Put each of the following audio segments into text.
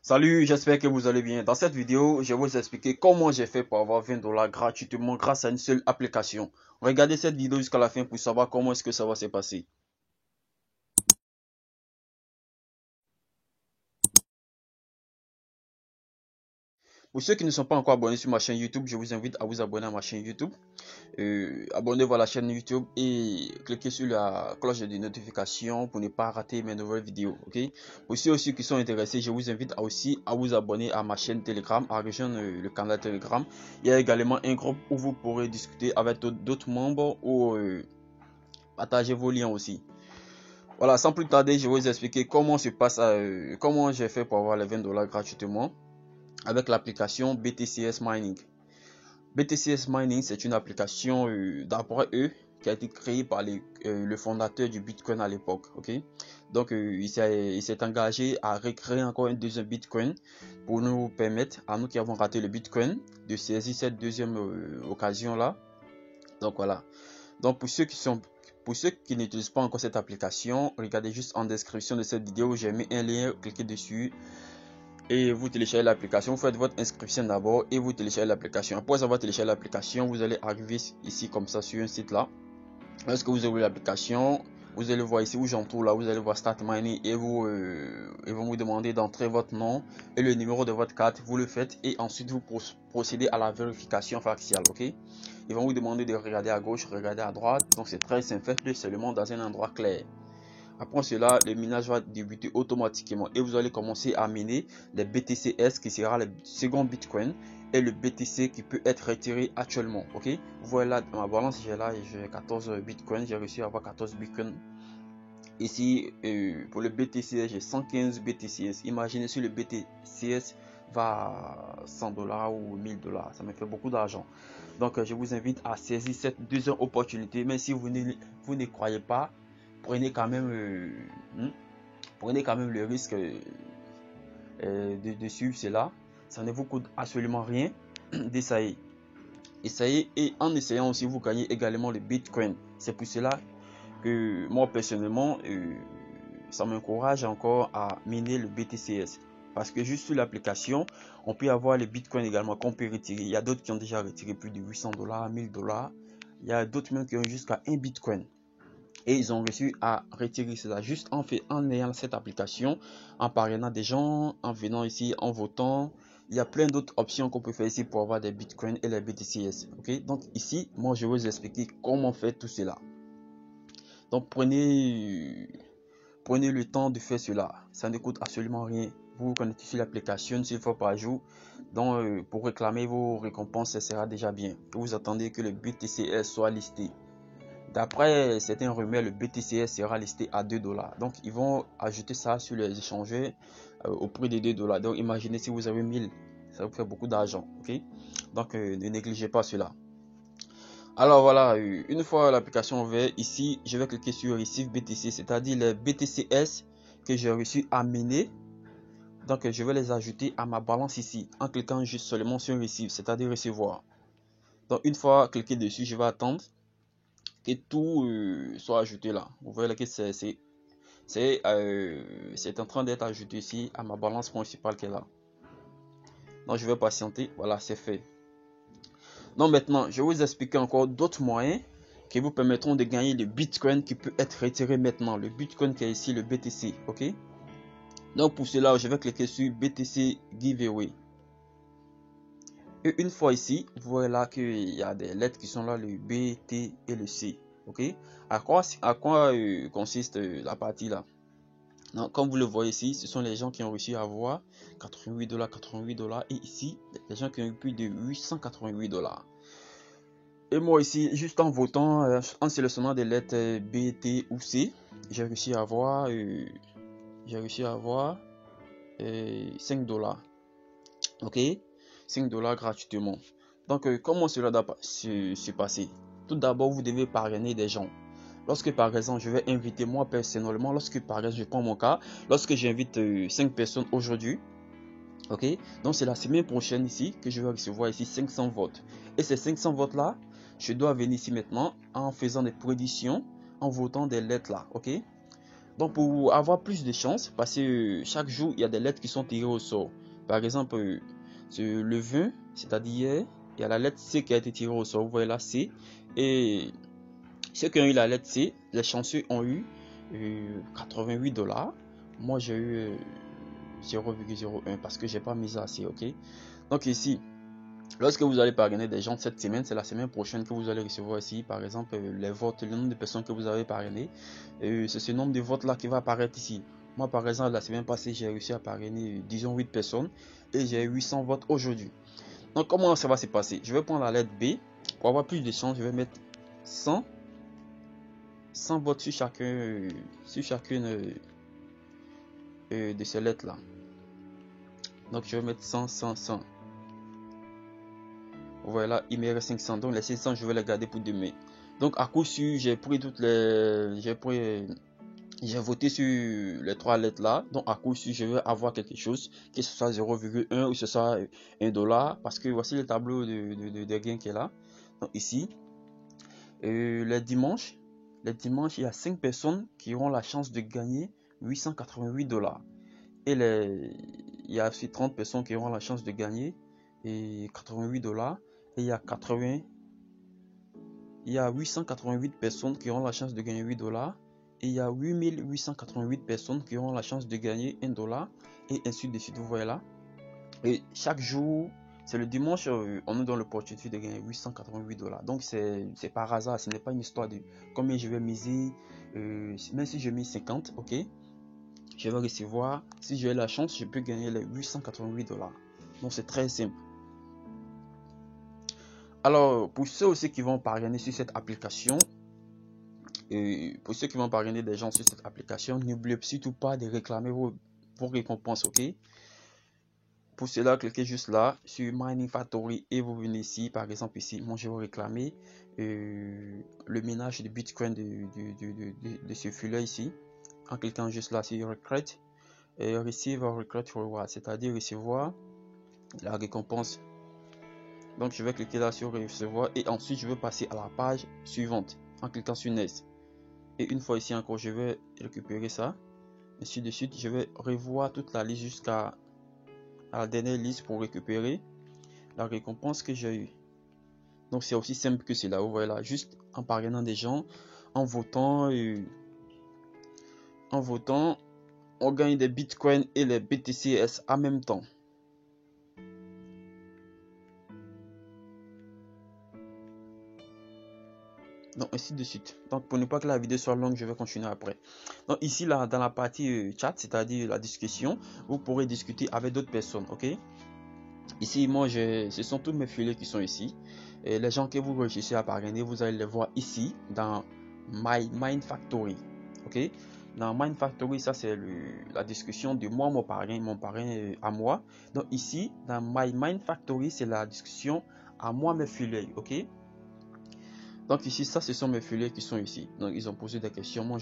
Salut, j'espère que vous allez bien. Dans cette vidéo, je vais vous expliquer comment j'ai fait pour avoir 20 dollars gratuitement grâce à une seule application. Regardez cette vidéo jusqu'à la fin pour savoir comment est-ce que ça va se passer. Pour ceux qui ne sont pas encore abonnés sur ma chaîne YouTube, je vous invite à vous abonner à ma chaîne YouTube. Abonnez-vous à la chaîne YouTube et cliquez sur la cloche de notification pour ne pas rater mes nouvelles vidéos. Ok? Pour ceux aussi qui sont intéressés, je vous invite aussi à vous abonner à ma chaîne Telegram, à rejoindre le canal Telegram. Il y a également un groupe où vous pourrez discuter avec d'autres membres ou partager vos liens aussi. Voilà, sans plus tarder, je vais vous expliquer comment se passe, comment j'ai fait pour avoir les 20 dollars gratuitement avec l'application BTCS Mining. BTCS Mining, c'est une application d'après eux qui a été créée par le fondateur du Bitcoin à l'époque. Ok, donc il s'est engagé à recréer encore un deuxième Bitcoin pour nous permettre, à nous qui avons raté le Bitcoin, de saisir cette deuxième occasion là. Donc voilà. Donc pour ceux qui n'utilisent pas encore cette application, regardez juste en description de cette vidéo, j'ai mis un lien, cliquez dessus et vous téléchargez l'application. Vous faites votre inscription d'abord et vous téléchargez l'application. Après avoir téléchargé l'application, vous allez arriver ici comme ça sur un site là. Lorsque vous ouvrez l'application, vous allez voir ici où j'entoure là, vous allez voir Start Mining et ils vont vous demander d'entrer votre nom et le numéro de votre carte. Vous le faites et ensuite vous procédez à la vérification faciale. Ok, ils vont vous demander de regarder à gauche, regarder à droite. Donc c'est très simple, faites-le seulement dans un endroit clair. Après cela, le minage va débuter automatiquement et vous allez commencer à miner les BTCS qui sera le second Bitcoin et le BTC qui peut être retiré actuellement. Ok, vous voyez là dans ma balance, j'ai 14 Bitcoins, j'ai réussi à avoir 14 Bitcoins. Ici, pour le BTCS, j'ai 115 BTCS. Imaginez si le BTCS va à 100 dollars ou 1000 dollars, ça me fait beaucoup d'argent. Donc, je vous invite à saisir cette deuxième opportunité, même si vous ne croyez pas. Prenez quand même, prenez quand même le risque de suivre cela. Ça ne vous coûte absolument rien d'essayer. Essayez et en essayant aussi, vous gagnez également le Bitcoin. C'est pour cela que moi personnellement, ça m'encourage encore à miner le BTCS. Parce que juste sur l'application, on peut avoir les bitcoins également qu'on peut retirer. Il y a d'autres qui ont déjà retiré plus de 800 dollars, 1000 dollars. Il y a d'autres même qui ont jusqu'à un bitcoin. Et ils ont réussi à retirer cela juste en ayant cette application, en parrainant des gens, en venant ici, en votant. Il y a plein d'autres options qu'on peut faire ici pour avoir des bitcoins et les BTCS. Ok, donc ici, moi je vais vous expliquer comment faire tout cela. Donc prenez le temps de faire cela. Ça ne coûte absolument rien. Vous vous connectez sur l'application 6 fois par jour. Donc pour réclamer vos récompenses, ce sera déjà bien. Vous attendez que le BTCS soit listé. D'après certains rumeurs, le BTCS sera listé à 2 dollars. Donc ils vont ajouter ça sur les échangeurs au prix de 2 dollars. Donc imaginez si vous avez 1000, ça vous fait beaucoup d'argent. Ok, donc ne négligez pas cela. Alors voilà, une fois l'application ouverte, ici, je vais cliquer sur Receive BTC, c'est-à-dire les BTCS que j'ai reçu à miner. Donc je vais les ajouter à ma balance ici, en cliquant juste seulement sur Receive, c'est-à-dire recevoir. Donc une fois cliqué dessus, je vais attendre que tout soit ajouté là. Vous voyez que c'est en train d'être ajouté ici à ma balance principale qui est là. Donc je vais patienter, voilà, c'est fait. Donc maintenant, je vais vous expliquer encore d'autres moyens qui vous permettront de gagner le Bitcoin qui peut être retiré maintenant. Le Bitcoin qui est ici, le BTC. Ok. Donc pour cela, je vais cliquer sur BTC Giveaway. Et une fois ici, vous voyez là qu'il y a des lettres qui sont là, le B, T et le C. Ok. À quoi consiste la partie là? Donc, comme vous le voyez ici, ce sont les gens qui ont réussi à avoir 88 dollars, 88 dollars. Et ici, les gens qui ont eu plus de 888 dollars. Et moi ici, juste en votant, en sélectionnant des lettres B, T ou C, j'ai réussi à avoir, 5 dollars. Ok, 5 dollars gratuitement. Donc, comment cela doit se passer? Tout d'abord, vous devez parrainer des gens. Lorsque par exemple, je vais inviter moi personnellement, lorsque par exemple, je prends mon cas, lorsque j'invite 5 personnes aujourd'hui, ok, donc c'est la semaine prochaine ici que je vais recevoir ici 500 votes. Et ces 500 votes là, je dois venir ici maintenant en faisant des prédictions, en votant des lettres là, ok. Donc pour avoir plus de chance, parce que chaque jour il y a des lettres qui sont tirées au sort. Par exemple, le 20, c'est-à-dire il y a la lettre C qui a été tirée au sort. Vous voyez là C. Et ceux qui ont eu la lettre C, les chanceux ont eu 88 $. Moi j'ai eu 0,01 parce que j'ai pas mis assez, ok. Donc ici, lorsque vous allez parrainer des gens cette semaine, c'est la semaine prochaine que vous allez recevoir ici, par exemple, les votes, le nombre de personnes que vous avez parrainé. C'est ce nombre de votes là qui va apparaître ici. Moi, par exemple, la semaine passée, j'ai réussi à parrainer, disons, 8 personnes et j'ai 800 votes aujourd'hui. Donc, comment ça va se passer? Je vais prendre la lettre B. Pour avoir plus de chance, je vais mettre 100 votes sur chacune de ces lettres là. Donc, je vais mettre 100, 100, 100. Voilà, il me reste 500. Donc les 500, je vais les garder pour demain. Donc à coup sûr, j'ai voté sur les 3 lettres là. Donc à coup sûr, je vais avoir quelque chose, que ce soit 0,1 ou ce soit $1. Parce que voici le tableau de gain qui est là. Donc ici, les dimanches, il y a 5 personnes qui auront la chance de gagner 888 $. Et il y a aussi 30 personnes qui auront la chance de gagner 88 $. Et il y a 888 personnes qui auront la chance de gagner 8 $. Et il y a 8888 personnes qui auront la chance de gagner 1 $. Et ainsi de suite, vous voyez là. Et chaque jour, c'est le dimanche, on nous donne l'opportunité de gagner 888 $. Donc c'est par hasard, ce n'est pas une histoire de combien je vais miser. Même si je mise 50, ok, je vais recevoir, si j'ai la chance, je peux gagner les 888 $. Donc c'est très simple. Alors, pour ceux aussi qui vont parrainer sur cette application, pour ceux qui vont parrainer des gens sur cette application, n'oubliez surtout pas de réclamer vos récompenses, ok? Pour cela, cliquez juste là sur Mining Factory et vous venez ici, par exemple ici, moi je vais réclamer le minage de Bitcoin de ce filet ici, en cliquant juste là sur Recruit et Receive Recruit Reward, c'est-à-dire recevoir la récompense. Donc je vais cliquer là sur recevoir et ensuite je vais passer à la page suivante en cliquant sur Next. Et une fois ici encore, je vais récupérer ça. Ainsi de suite, je vais revoir toute la liste jusqu'à la dernière liste pour récupérer la récompense que j'ai eue. Donc c'est aussi simple que cela. Vous voyez là, juste en parrainant des gens, en votant, on gagne des bitcoins et les BTCS en même temps. Donc ainsi de suite. Donc pour ne pas que la vidéo soit longue, je vais continuer après. Donc ici là, dans la partie chat, c'est-à-dire la discussion, vous pourrez discuter avec d'autres personnes, ok? Ici, moi, ce sont tous mes filets qui sont ici. Et les gens que vous réussissez à parrainer, vous allez les voir ici dans My Mind Factory, ok? Dans Mind Factory, ça c'est la discussion de moi, mon parrain à moi. Donc ici, dans My Mind Factory, c'est la discussion à moi, mes filets, ok? Donc ici, ça, ce sont mes filets qui sont ici. Donc ils ont posé des questions. Moi,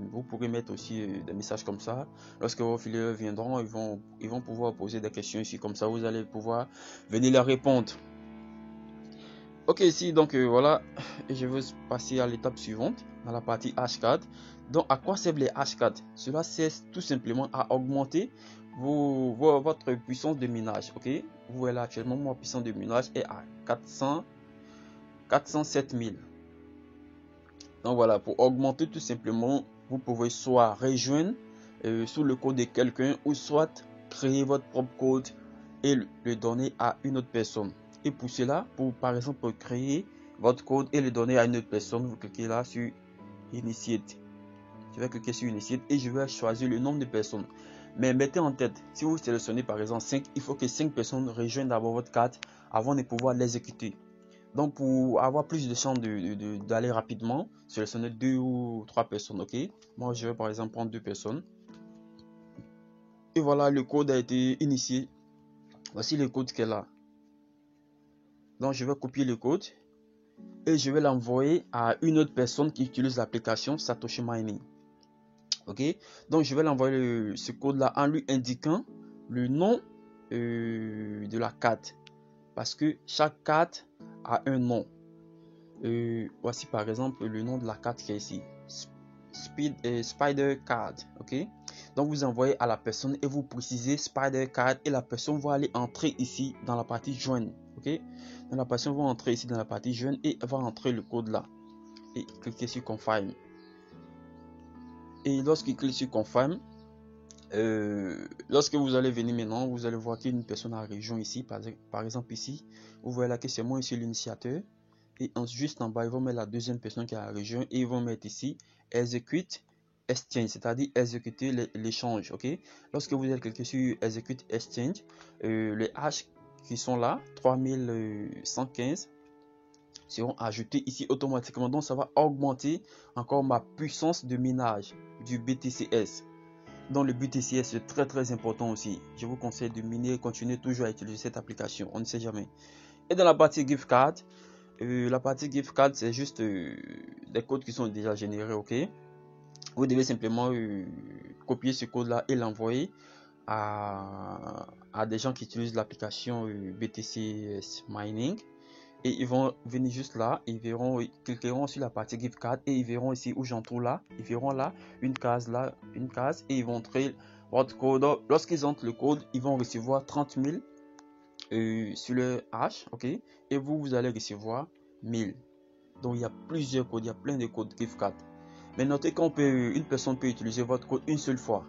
vous pourrez mettre aussi des messages comme ça. Lorsque vos filets viendront, ils vont pouvoir poser des questions ici. Comme ça, vous allez pouvoir venir leur répondre. Ok, ici, donc voilà. Je vais passer à l'étape suivante, dans la partie hashcard. Donc, à quoi servent les hashcards? Cela sert tout simplement à augmenter votre puissance de minage. Ok, vous voyez là, actuellement, ma puissance de minage est à 407 000. Donc voilà, pour augmenter tout simplement, vous pouvez soit rejoindre sous le code de quelqu'un ou soit créer votre propre code et le donner à une autre personne. Et pour cela, par exemple, pour créer votre code et le donner à une autre personne, vous cliquez là sur Initiate. Je vais cliquer sur Initiate et je vais choisir le nombre de personnes. Mais mettez en tête, si vous sélectionnez par exemple 5, il faut que 5 personnes rejoignent d'abord votre carte avant de pouvoir l'exécuter. Donc pour avoir plus de chances d'aller rapidement, sélectionnez 2 ou 3 personnes, ok? Moi je vais par exemple prendre 2 personnes. Et voilà, le code a été initié. Voici le code qui est là. Donc je vais copier le code et je vais l'envoyer à une autre personne qui utilise l'application Satoshi Mining. Ok? Donc je vais l'envoyer ce code là en lui indiquant le nom de la carte. Parce que chaque carte a un nom. Voici par exemple le nom de la carte qui est ici. Spider Card. Ok, donc vous envoyez à la personne et vous précisez Spider Card et la personne va aller entrer ici dans la partie joindre. Ok, donc la personne va entrer ici dans la partie joindre et va entrer le code là et cliquer sur Confirm. Et lorsqu'il clique sur Confirm, lorsque vous allez venir maintenant, vous allez voir qu'il y a une personne à région ici, par exemple ici, vous voyez là que c'est moi ici l'initiateur, et juste en bas ils vont mettre la deuxième personne qui est à la région et ils vont mettre ici Execute Exchange, c'est-à-dire exécuter l'échange. Ok, lorsque vous allez cliquer sur Execute Exchange, les hash qui sont là, 3115 seront ajoutés ici automatiquement, donc ça va augmenter encore ma puissance de minage du BTCS. Donc le BTCS c'est très important aussi. Je vous conseille de miner, continuer toujours à utiliser cette application, on ne sait jamais. Et dans la partie gift card, c'est juste des codes qui sont déjà générés. Ok, vous devez simplement copier ce code là et l'envoyer à des gens qui utilisent l'application BTCS Mining. Et ils vont venir juste là, ils cliqueront sur la partie gift card et ils verront ici où j'entre là, ils verront là une case et ils vont entrer votre code. Lorsqu'ils entrent le code, ils vont recevoir 30 000 sur le hash. Ok, et vous allez recevoir 1000. Donc il y a plusieurs codes, il y a plein de codes gift card. Mais notez qu'une personne peut utiliser votre code une seule fois.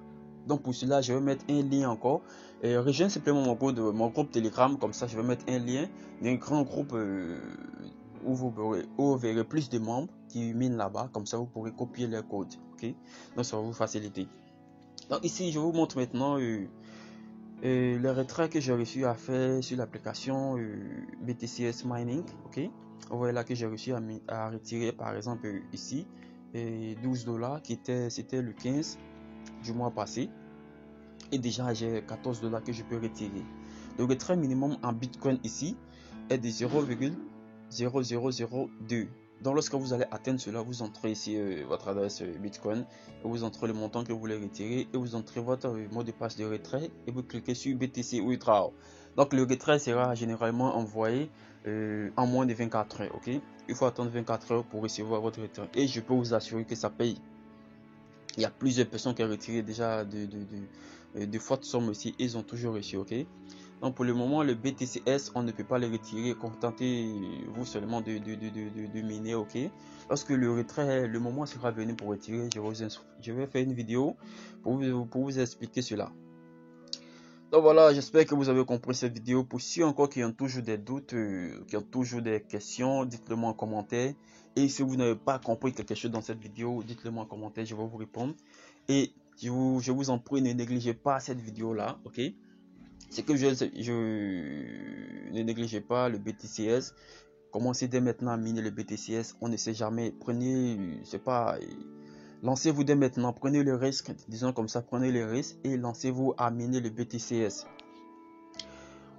Donc pour cela, je vais mettre un lien encore. Rejoignez simplement mon groupe Telegram, comme ça je vais mettre un lien d'un grand groupe où vous verrez plus de membres qui minent là-bas. Comme ça vous pourrez copier leur code. Ok, donc ça va vous faciliter. Donc ici je vous montre maintenant le retrait que j'ai réussi à faire sur l'application BTCS Mining. Ok, vous voyez là que j'ai réussi à retirer par exemple ici $12 c'était le 15 du mois passé, et déjà j'ai $14 que je peux retirer. Le retrait minimum en Bitcoin ici est de 0,0002. donc lorsque vous allez atteindre cela, vous entrez ici votre adresse Bitcoin, et vous entrez le montant que vous voulez retirer et vous entrez votre mot de passe de retrait et vous cliquez sur BTC Withdraw. Donc le retrait sera généralement envoyé en moins de 24 heures. Ok, il faut attendre 24 heures pour recevoir votre retrait et je peux vous assurer que ça paye. Il y a plusieurs personnes qui ont retiré déjà de fortes sommes aussi, ils ont toujours reçu. Ok, donc pour le moment le BTCS on ne peut pas le retirer, contentez-vous seulement de miner. Ok, lorsque le retrait, le moment sera venu pour retirer, je vais faire une vidéo pour vous expliquer cela. Donc voilà, j'espère que vous avez compris cette vidéo. Pour ceux encore qui ont toujours des doutes, qui ont toujours des questions, dites-le moi en commentaire. Et si vous n'avez pas compris quelque chose dans cette vidéo, dites-le moi en commentaire, je vais vous répondre. Et je vous en prie, ne négligez pas cette vidéo là, ok? C'est que je ne négligez pas le BTCS. Commencez dès maintenant à miner le BTCS. On ne sait jamais. Prenez, c'est pas, lancez-vous dès maintenant. Prenez le risque, disons comme ça, prenez le risque et lancez-vous à miner le BTCS.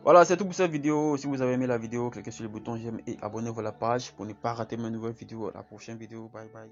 Voilà, c'est tout pour cette vidéo. Si vous avez aimé la vidéo, cliquez sur le bouton j'aime et abonnez-vous à la page pour ne pas rater mes nouvelles vidéos. À la prochaine vidéo. Bye bye.